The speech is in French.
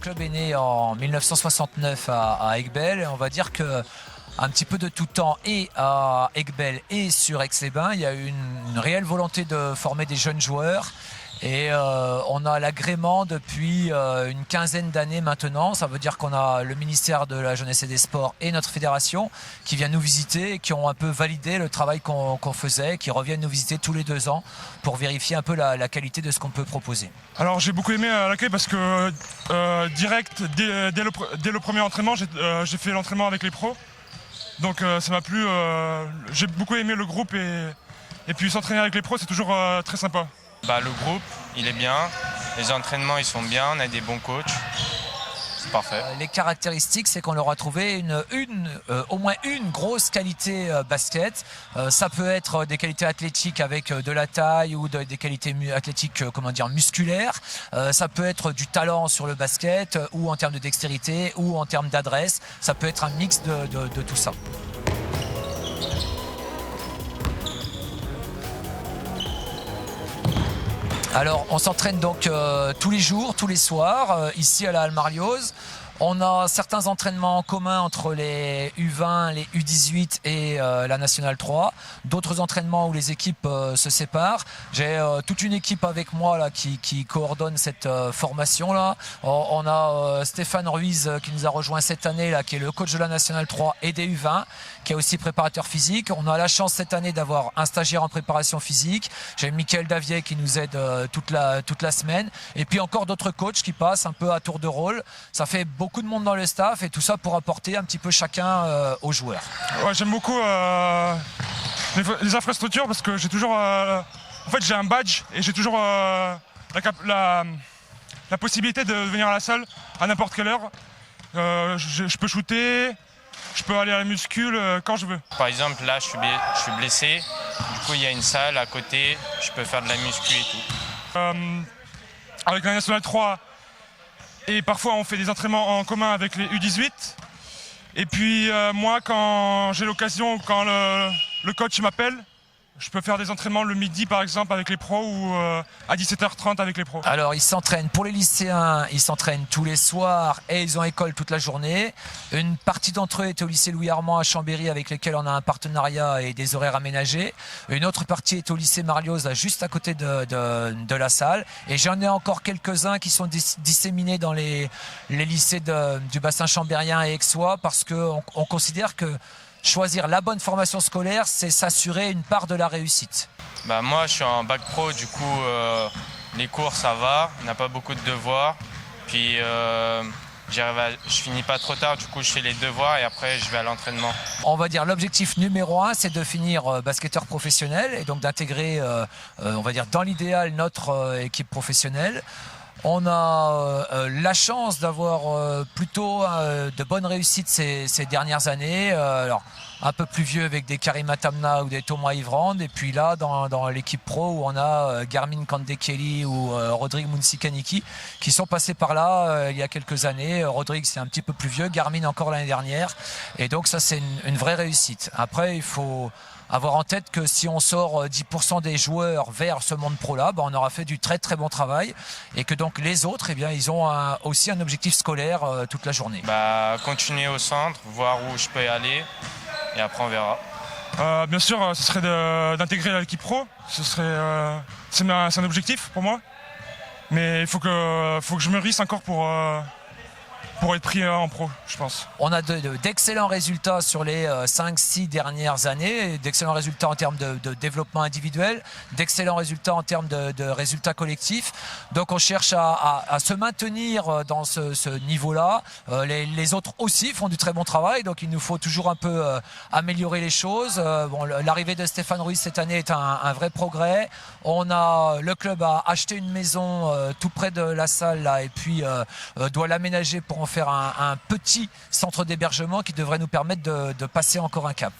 club est né en 1969 à Aiguebelle et on va dire que un petit peu de tout temps et à Aiguebelle et sur Aix-les-Bains, il y a eu une réelle volonté de former des jeunes joueurs. Et on a l'agrément depuis une quinzaine d'années maintenant. Ça veut dire qu'on a le ministère de la Jeunesse et des Sports et notre fédération qui viennent nous visiter et qui ont un peu validé le travail qu'on faisait, qui reviennent nous visiter tous les 2 ans pour vérifier un peu la qualité de ce qu'on peut proposer. Alors j'ai beaucoup aimé l'accueil parce que direct, dès le premier entraînement, j'ai fait l'entraînement avec les pros. Donc ça m'a plu. J'ai beaucoup aimé le groupe et puis s'entraîner avec les pros, c'est toujours très sympa. Le groupe, il est bien, les entraînements, ils sont bien, on a des bons coachs, c'est parfait. Les caractéristiques, c'est qu'on leur a trouvé au moins une grosse qualité basket. Ça peut être des qualités athlétiques avec de la taille ou des qualités athlétiques musculaires. Ça peut être du talent sur le basket ou en termes de dextérité ou en termes d'adresse. Ça peut être un mix de tout ça. Alors, on s'entraîne donc tous les jours, tous les soirs, ici à la Halle Marlioz. On a certains entraînements en commun entre les U20, les U18 et la Nationale 3. D'autres entraînements où les équipes se séparent. J'ai toute une équipe avec moi là, qui coordonne cette formation-là. On a Stéphane Ruiz qui nous a rejoint cette année, là, qui est le coach de la Nationale 3 et des U20, qui est aussi préparateur physique. On a la chance cette année d'avoir un stagiaire en préparation physique. J'ai Mickaël Davier qui nous aide toute la semaine. Et puis encore d'autres coachs qui passent un peu à tour de rôle. Ça fait beaucoup de monde dans le staff et tout ça pour apporter un petit peu chacun aux joueurs. Ouais, j'aime beaucoup les infrastructures parce que j'ai toujours en fait j'ai un badge et j'ai toujours la possibilité de venir à la salle à n'importe quelle heure. Je peux shooter, je peux aller à la muscule quand je veux. Par exemple, là, je suis blessé, du coup, il y a une salle à côté, je peux faire de la muscu et tout. Avec la Nationale 3, et parfois on fait des entraînements en commun avec les U18. Et puis moi, quand j'ai l'occasion, quand le coach m'appelle, je peux faire des entraînements le midi par exemple avec les pros ou à 17h30 avec les pros. Alors ils s'entraînent pour les lycéens, ils s'entraînent tous les soirs et ils ont école toute la journée. Une partie d'entre eux est au lycée Louis Armand à Chambéry avec lesquels on a un partenariat et des horaires aménagés. Une autre partie est au lycée Marlioz là, juste à côté de la salle. Et j'en ai encore quelques-uns qui sont disséminés dans les lycées du bassin chambérien et aixois parce qu'on considère que choisir la bonne formation scolaire, c'est s'assurer une part de la réussite. Moi, je suis en bac pro, du coup, les cours, ça va. On n'a pas beaucoup de devoirs. Puis, je finis pas trop tard, du coup, je fais les devoirs et après, je vais à l'entraînement. On va dire l'objectif numéro 1, c'est de finir basketteur professionnel et donc d'intégrer, on va dire, dans l'idéal, notre équipe professionnelle. On a la chance d'avoir plutôt de bonnes réussites ces dernières années. Alors, un peu plus vieux avec des Karima Tamna ou des Thomas Ivrand. Et puis là, dans l'équipe pro, où on a Garmin Kandekeli ou Rodrigue Mounsikaniki qui sont passés par là il y a quelques années. Rodrigue, c'est un petit peu plus vieux. Garmin, encore l'année dernière. Et donc, ça, c'est une vraie réussite. Après, il faut avoir en tête que si on sort 10% des joueurs vers ce monde pro-là, on aura fait du très très bon travail et que donc les autres, ils ont aussi un objectif scolaire toute la journée. Continuer au centre, voir où je peux y aller et après on verra. Bien sûr, ce serait d'intégrer l'équipe pro. C'est un objectif pour moi, mais il faut que je me risse encore pour être pris en pro, je pense. On a d'excellents résultats sur les 5-6 dernières années, d'excellents résultats en termes de développement individuel, d'excellents résultats en termes de résultats collectifs. Donc on cherche à se maintenir dans ce niveau-là. Les autres aussi font du très bon travail, donc il nous faut toujours un peu améliorer les choses. L'arrivée de Stéphane Ruiz cette année est un vrai progrès. Le club a acheté une maison tout près de la salle là, et puis doit l'aménager pour en faire un petit centre d'hébergement qui devrait nous permettre de passer encore un cap.